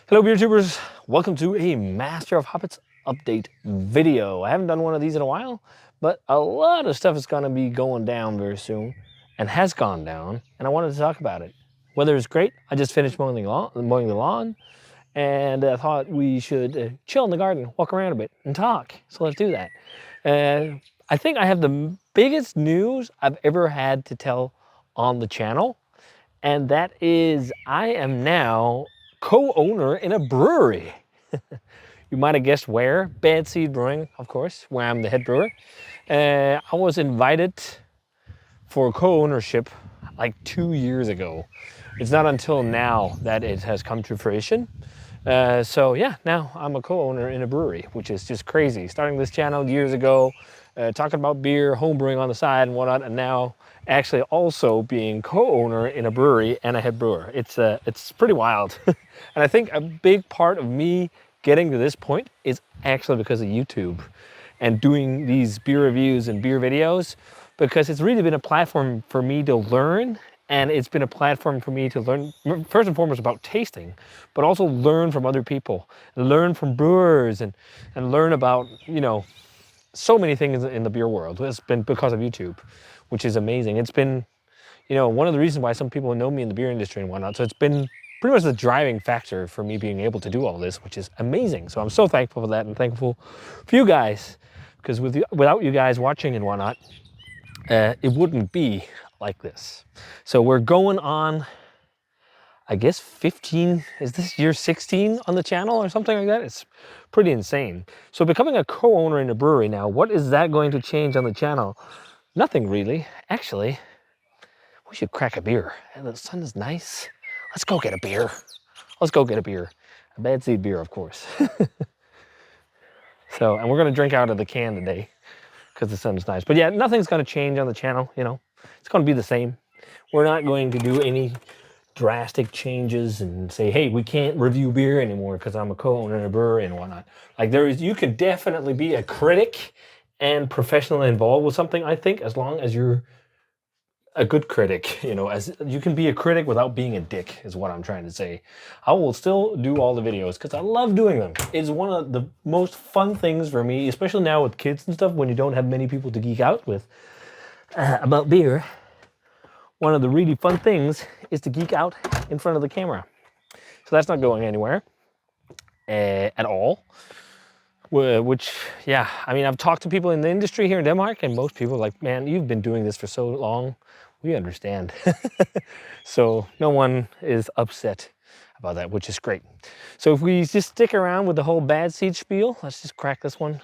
Hello beer tubers, welcome to a Master of Hoppets update video. I haven't done one of these in a while, but a lot of stuff is going to be going down very soon and has gone down, and I wanted to talk about it. Weather is great. I just finished mowing the lawn, and I thought we should chill in the garden, walk around a bit, and talk. So let's do that. I think I have the biggest news I've ever had to tell on the channel, and that is I am now co-owner in a brewery. You might have guessed where. Bad Seed Brewing, of course, where I'm the head brewer. I was invited for co-ownership like 2 years ago. It's not until now that it has come to fruition. So yeah, now I'm a co-owner in a brewery, which is just crazy. Starting this channel years ago, talking about beer, home brewing on the side and whatnot, and now actually also being co-owner in a brewery and a head brewer. It's pretty wild. And I think a big part of me getting to this point is actually because of YouTube and doing these beer reviews and beer videos, because it's really been a platform for me to learn, and it's been a platform for me to learn, first and foremost, about tasting, but also learn from other people, learn from brewers, and learn about, you know, so many things in the beer world. It's been because of YouTube, which is amazing. It's been, you know, one of the reasons why some people know me in the beer industry and whatnot. So it's been pretty much the driving factor for me being able to do all this, which is amazing. So I'm so thankful for that, and thankful for you guys, because without you guys watching and whatnot, it wouldn't be like this. So we're going on, I guess 15, is this year 16 on the channel or something like that? It's pretty insane. So becoming a co-owner in a brewery now, what is that going to change on the channel? Nothing really. Actually, we should crack a beer. And the sun is nice. Let's go get a beer. Let's go get a beer. A Bad Seed beer, of course. So, and we're gonna drink out of the can today because the sun is nice. But yeah, nothing's gonna change on the channel, you know. It's gonna be the same. We're not going to do any drastic changes and say, hey, we can't review beer anymore because I'm a co-owner in a brewery and whatnot. Like you could definitely be a critic and professionally involved with something, I think, as long as you're a good critic. You know, as you can be a critic without being a dick, is what I'm trying to say. I will still do all the videos because I love doing them. It's one of the most fun things for me, especially now with kids and stuff, when you don't have many people to geek out with about beer. One of the really fun things is to geek out in front of the camera. So that's not going anywhere at all. Which, yeah, I mean, I've talked to people in the industry here in Denmark, and most people are like, man, you've been doing this for so long. We understand. So no one is upset about that, which is great. So if we just stick around with the whole Bad Seed spiel, let's just crack this one.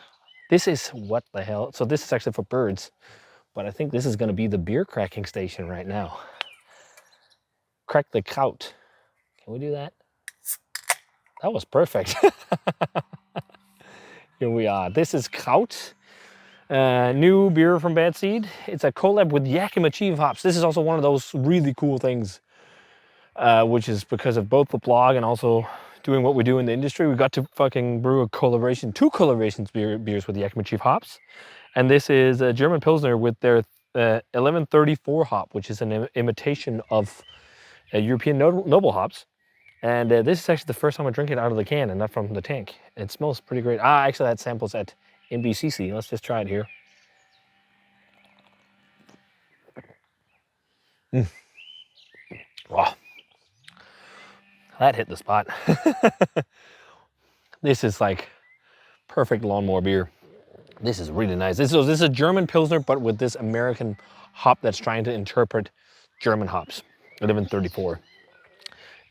This is, what the hell? So this is actually for birds, but I think this is going to be the beer cracking station right now. Crack the kraut. Can we do that? That was perfect. Here we are. This is kraut. New beer from Bad Seed. It's a collab with Yakima Chief hops. This is also one of those really cool things, which is because of both the blog and also doing what we do in the industry. We got to fucking brew a collaboration, two collaborations beers with Yakima Chief hops. And this is a German Pilsner with their 1134 hop, which is an imitation of European noble hops. And this is actually the first time I drink it out of the can and not from the tank. It smells pretty great. I actually had samples at MPCC. Let's just try it here. Wow, that hit the spot. This is like perfect lawnmower beer. This is really nice. This is a German Pilsner, but with this American hop that's trying to interpret German hops, 1134.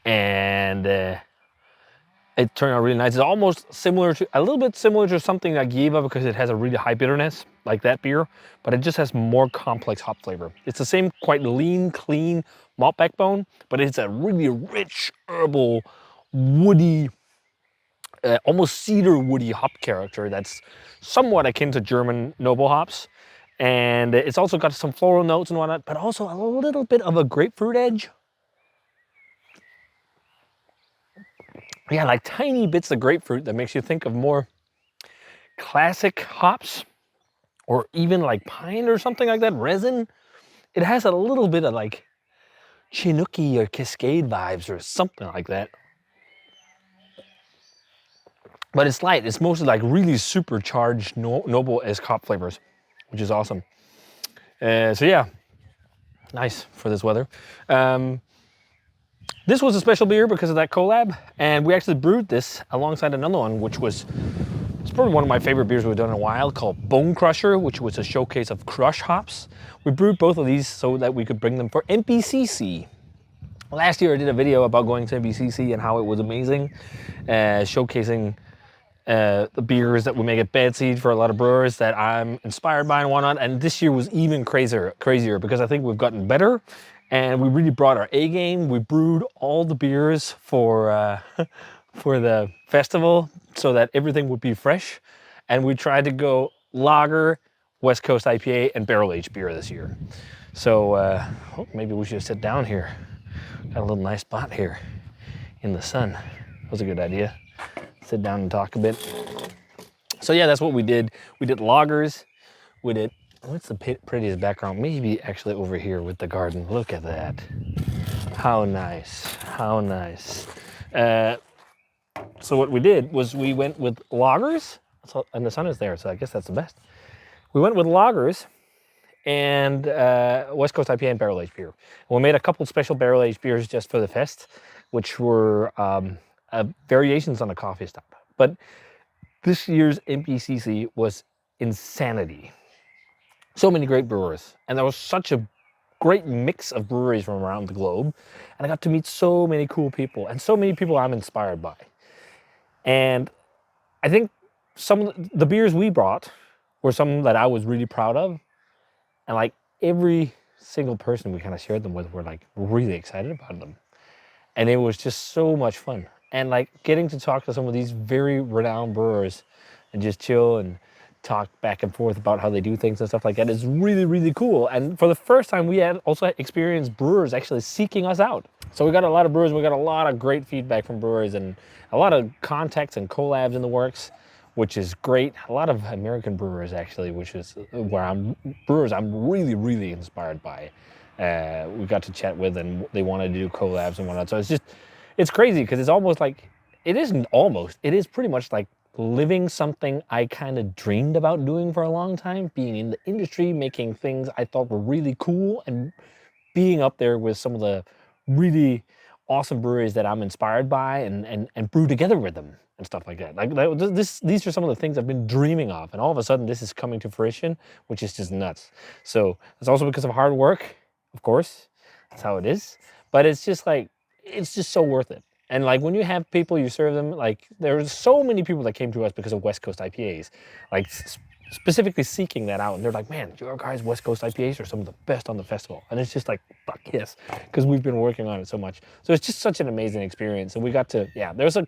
And it turned out really nice. It's almost similar to, a little bit similar to something like Giva, because it has a really high bitterness, like that beer, but it just has more complex hop flavor. It's the same quite lean, clean malt backbone, but it's a really rich, herbal, woody, almost cedar woody hop character that's somewhat akin to German noble hops. And it's also got some floral notes and whatnot, but also a little bit of a grapefruit edge. Yeah, like tiny bits of grapefruit that makes you think of more classic hops, or even like pine or something like that, resin. It has a little bit of like Chinooki or Cascade vibes or something like that. but it's light. It's mostly like really supercharged noble esque hop flavors, which is awesome. So yeah, nice for this weather. This was a special beer because of that collab, and we actually brewed this alongside another one, which was, it's probably one of my favorite beers we've done in a while, called Bone Crusher, which was a showcase of crush hops. We brewed both of these so that we could bring them for MPCC. Last year I did a video about going to MPCC and how it was amazing, showcasing the beers that we make at Bad Seed for a lot of brewers that I'm inspired by and whatnot. And this year was even crazier because I think we've gotten better and we really brought our A game. We brewed all the beers for for the festival so that everything would be fresh. And we tried to go lager, West Coast IPA, and barrel-aged beer this year. So oh, maybe we should sit down here. Got a little nice spot here in the sun. That was a good idea. Sit down and talk a bit. So yeah, that's what we did. We did lagers. We did, what's the prettiest background? Maybe actually over here with the garden. Look at that. How nice, how nice. So what we did was we went with lagers, and the sun is there, so I guess that's the best. We went with lagers and West Coast IPA and barrel-aged beer. And we made a couple special barrel-aged beers just for the fest, which were variations on a coffee stout. But this year's MPCC was insanity. So many great brewers, and there was such a great mix of breweries from around the globe, and I got to meet so many cool people, and so many people I'm inspired by. And I think some of the beers we brought were some that I was really proud of, and like every single person we kind of shared them with were like really excited about them. And it was just so much fun. And like getting to talk to some of these very renowned brewers and just chill and talk back and forth about how they do things and stuff like that is really, really cool. And for the first time, we had also experienced brewers actually seeking us out. So we got a lot of brewers, we got a lot of great feedback from brewers and a lot of contacts and collabs in the works, which is great. A lot of American brewers actually, which is where I'm really, really inspired by. We got to chat with and they wanted to do collabs and whatnot. So it's crazy because it's almost like, it is pretty much like living something I kind of dreamed about doing for a long time, being in the industry, making things I thought were really cool and being up there with some of the really awesome breweries that I'm inspired by and brew together with them and stuff like that. Like these are some of the things I've been dreaming of, and all of a sudden this is coming to fruition, which is just nuts. So it's also because of hard work, of course. That's how it is. But it's just like, it's just so worth it. And like when you have people, you serve them, like there's so many people that came to us because of West Coast IPAs, like specifically seeking that out. And they're like, man, your guys' West Coast IPAs are some of the best on the festival. And it's just like, fuck yes, because we've been working on it so much. So it's just such an amazing experience. And we got to, yeah, there's a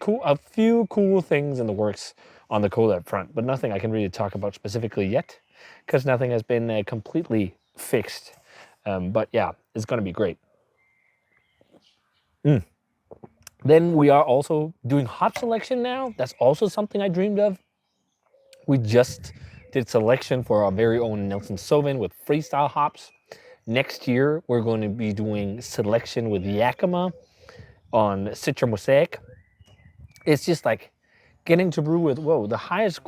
few cool things in the works on the collab front, but nothing I can really talk about specifically yet because nothing has been completely fixed. But yeah, it's going to be great. Then we are also doing hop selection now. That's also something I dreamed of. We just did selection for our very own Nelson Sauvin with freestyle hops. Next year, we're going to be doing selection with Yakima on Citra Mosaic. It's just like getting to brew with, whoa, the highest,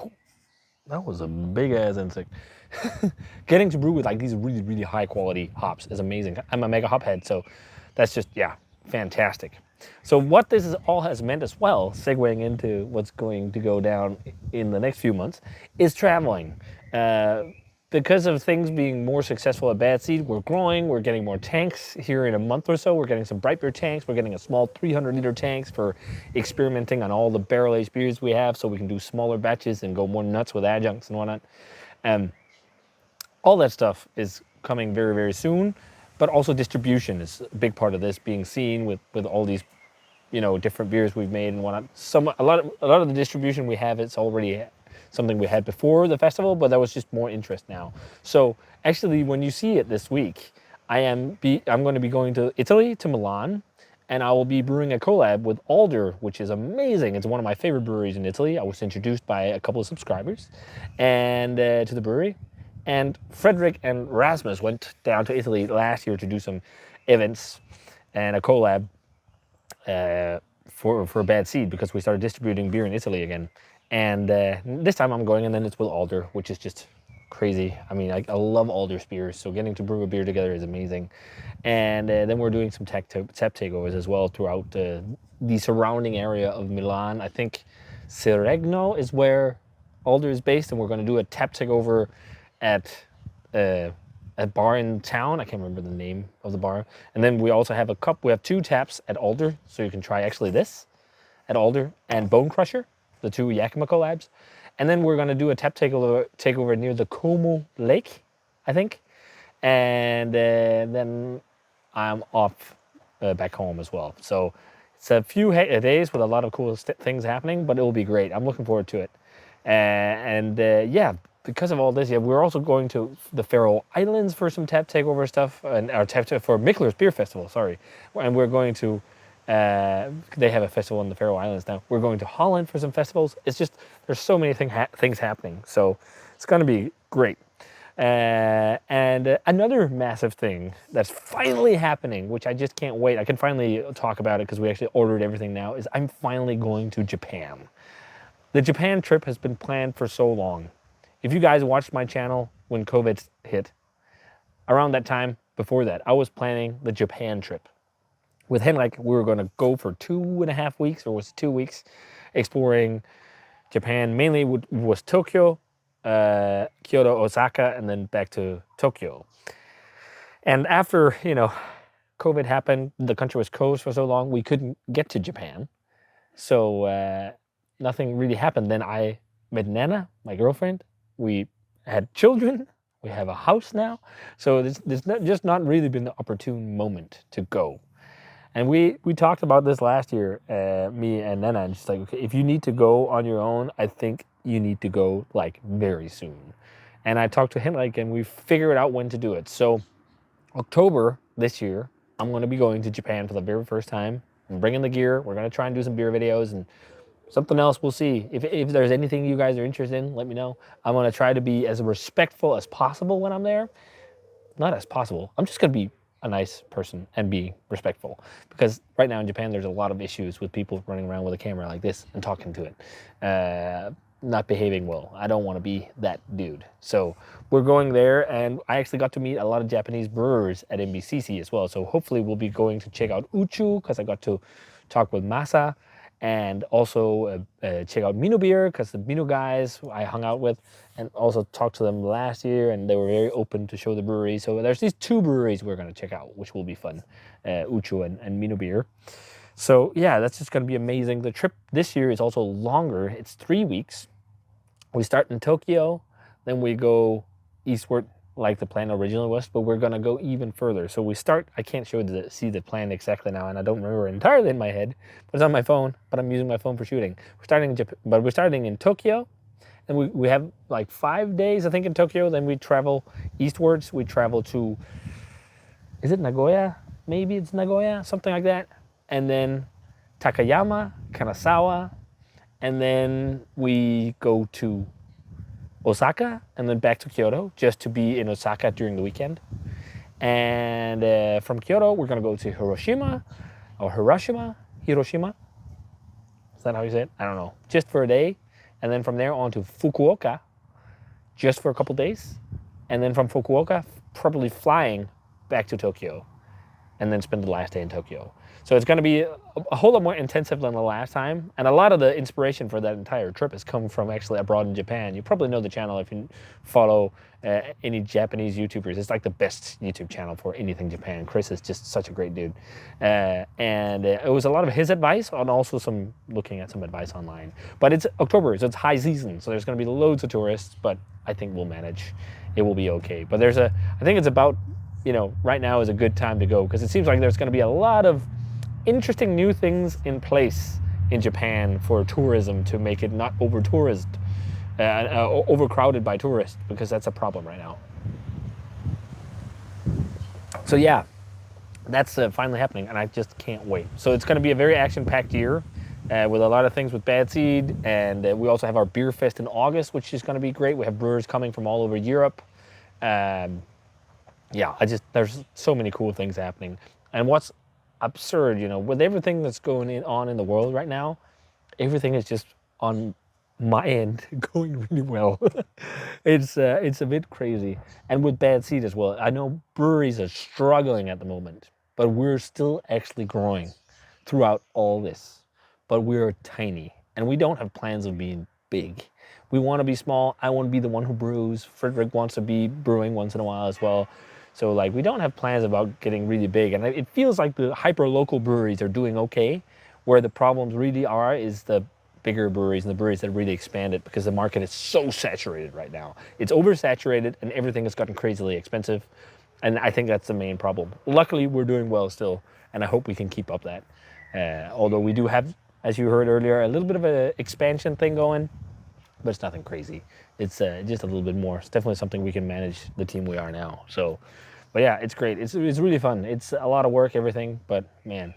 that was a big ass insect. Getting to brew with like these really, really high quality hops is amazing. I'm a mega hop head, so that's just, yeah, fantastic. So what this all has meant as well, segueing into what's going to go down in the next few months, is traveling. Because of things being more successful at Bad Seed, we're growing, we're getting more tanks here in a month or so. We're getting some bright beer tanks, we're getting a small 300-liter tanks for experimenting on all the barrel-aged beers we have so we can do smaller batches and go more nuts with adjuncts and whatnot. All that stuff is coming very, very soon. But also distribution is a big part of this, being seen with all these, you know, different beers we've made and whatnot. A lot of the distribution we have, it's already something we had before the festival, but there was just more interest now. So actually, when you see it this week, I'm going to be going to Italy, to Milan, and I will be brewing a collab with Alder, which is amazing. It's one of my favorite breweries in Italy. I was introduced by a couple of subscribers and to the brewery. And Frederick and Rasmus went down to Italy last year to do some events and a collab for Bad Seed because we started distributing beer in Italy again. And this time I'm going, and then it's with Alder, which is just crazy. I mean, I love Alder's beers, so getting to brew a beer together is amazing. And then we're doing some tap takeovers as well throughout the surrounding area of Milan. I think Seregno is where Alder is based, and we're going to do a tap takeover at a bar in town. I can't remember the name of the bar. And then we also have we have 2 taps at Alder, so you can try actually this at Alder and Bone Crusher, the 2 Yakima collabs. And then we're going to do a tap takeover near the Como Lake, I think. And then I'm off back home as well. So it's a few days with a lot of cool things happening, but it will be great. I'm looking forward to it. Yeah, because of all this, yeah, we're also going to the Faroe Islands for some tap takeover stuff, and our for Mikler's Beer Festival, sorry. And we're going to, they have a festival in the Faroe Islands now. We're going to Holland for some festivals. It's just, there's so many things happening. So it's going to be great. And another massive thing that's finally happening, which I just can't wait. I can finally talk about it because we actually ordered everything now, is I'm finally going to Japan. The Japan trip has been planned for so long. If you guys watched my channel when COVID hit, around that time, before that, I was planning the Japan trip. With Henrik, we were going to go for 2.5 weeks, or was it 2 weeks, exploring Japan. Mainly was Tokyo, Kyoto, Osaka, and then back to Tokyo. And after, COVID happened, the country was closed for so long, we couldn't get to Japan. So nothing really happened. Then I met Nana, my girlfriend. We had children. We have a house now. So there's just not really been the opportune moment to go. And we talked about this last year, me and Nana, and she's like, okay, if you need to go on your own, I think you need to go like very soon. And I talked to him and we figured out when to do it. So October this year, I'm going to be going to Japan for the very first time. I'm bringing the gear. We're going to try and do some beer videos and something else. We'll see. If there's anything you guys are interested in, let me know. I'm going to try to be as respectful as possible when I'm there. Not as possible. I'm just going to be a nice person and be respectful, because right now in Japan there's a lot of issues with people running around with a camera like this and talking to it, not behaving well. I don't want to be that dude. So we're going there, and I actually got to meet a lot of Japanese brewers at MPCC as well. So hopefully we'll be going to check out Uchu, because I got to talk with Masa, and also check out Mino Beer, because the Mino guys I hung out with and also talked to them last year, and they were very open to show the brewery. So there's these 2 breweries we're going to check out, which will be fun, Uchu and Mino Beer. So yeah, that's just going to be amazing. The trip this year is also longer. It's 3 weeks. We start in Tokyo, then we go eastward like the plan originally was, but we're going to go even further. So we start, I can't see the plan exactly now, and I don't remember entirely in my head, but it's on my phone, but I'm using my phone for shooting. We're starting in Tokyo, and we have like 5 days, I think, in Tokyo. Then we travel eastwards. We travel to, is it Nagoya? Maybe it's Nagoya, something like that. And then Takayama, Kanazawa, and then we go to Osaka, and then back to Kyoto, just to be in Osaka during the weekend. And from Kyoto, we're going to go to Hiroshima. Is that how you say it? I don't know. Just for a day. And then from there on to Fukuoka, just for a couple days. And then from Fukuoka, probably flying back to Tokyo, and then spend the last day in Tokyo. So it's going to be a whole lot more intensive than the last time. And a lot of the inspiration for that entire trip has come from actually abroad in Japan. You probably know the channel if you follow any Japanese YouTubers. It's like the best YouTube channel for anything Japan. Chris is just such a great dude. And it was a lot of his advice, and also looking at some advice online. But it's October, so it's high season. So there's going to be loads of tourists, but I think we'll manage. It will be okay. But I think it's about, right now is a good time to go, because it seems like there's going to be a lot of interesting new things in place in Japan for tourism to make it not overcrowded by tourists, because that's a problem right now. So yeah, that's finally happening, and I just can't wait. So it's going to be a very action-packed year with a lot of things with Bad Seed, and we also have our beer fest in August, which is going to be great. We have brewers coming from all over Europe. Yeah, there's so many cool things happening. And what's absurd, you know, with everything that's on in the world right now. Everything is just on my end going really well. It's a bit crazy, and with bad seed as well. I know breweries are struggling at the moment, but we're still actually growing throughout all this. But we're tiny, and we don't have plans of being big. We want to be small. I want to be the one who brews. Frederick wants to be brewing once in a while as well. So like we don't have plans about getting really big, and it feels like the hyper local breweries are doing okay. Where the problems really are is the bigger breweries and the breweries that really expanded, because the market is so saturated right now. It's oversaturated and everything has gotten crazily expensive. And I think that's the main problem. Luckily, we're doing well still, and I hope we can keep up that. Although we do have, as you heard earlier, a little bit of an expansion thing going, but it's nothing crazy. It's just a little bit more. It's definitely something we can manage the team we are now. So, but yeah, it's great. It's really fun. It's a lot of work, everything, but man,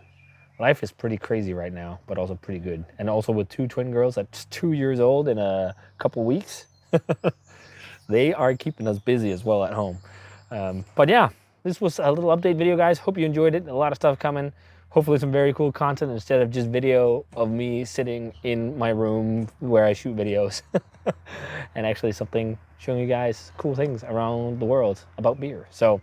life is pretty crazy right now, but also pretty good. And also with 2 twin girls that's 2 years old in a couple weeks, they are keeping us busy as well at home. But yeah, this was a little update video, guys. Hope you enjoyed it. A lot of stuff coming. Hopefully some very cool content instead of just video of me sitting in my room where I shoot videos. And actually something showing you guys cool things around the world about beer. So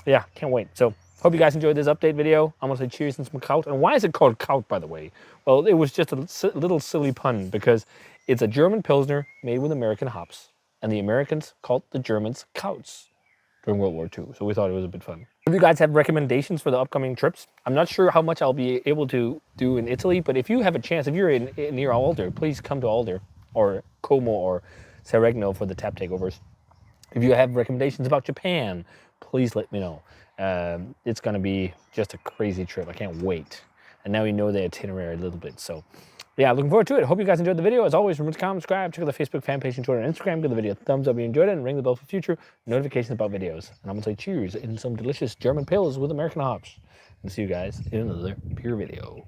yeah, can't wait. So hope you guys enjoyed this update video. I'm gonna say cheers and some Kaut. And why is it called Kaut, by the way? Well, it was just a little silly pun, because it's a German Pilsner made with American hops. And the Americans called the Germans Kauts during World War II. So we thought it was a bit fun. If you guys have recommendations for the upcoming trips, I'm not sure how much I'll be able to do in Italy, but if you have a chance, if you're near Alder, please come to Alder or Como or Seregno for the tap takeovers. If you have recommendations about Japan, please let me know. It's gonna be just a crazy trip. I can't wait. And now we know the itinerary a little bit. So yeah, looking forward to it. Hope you guys enjoyed the video. As always, remember to comment, subscribe, check out the Facebook fan page and Twitter and Instagram. Give the video a thumbs up if you enjoyed it, and ring the bell for future notifications about videos. And I'm gonna say cheers in some delicious German pils with American hops. And see you guys in another beer video.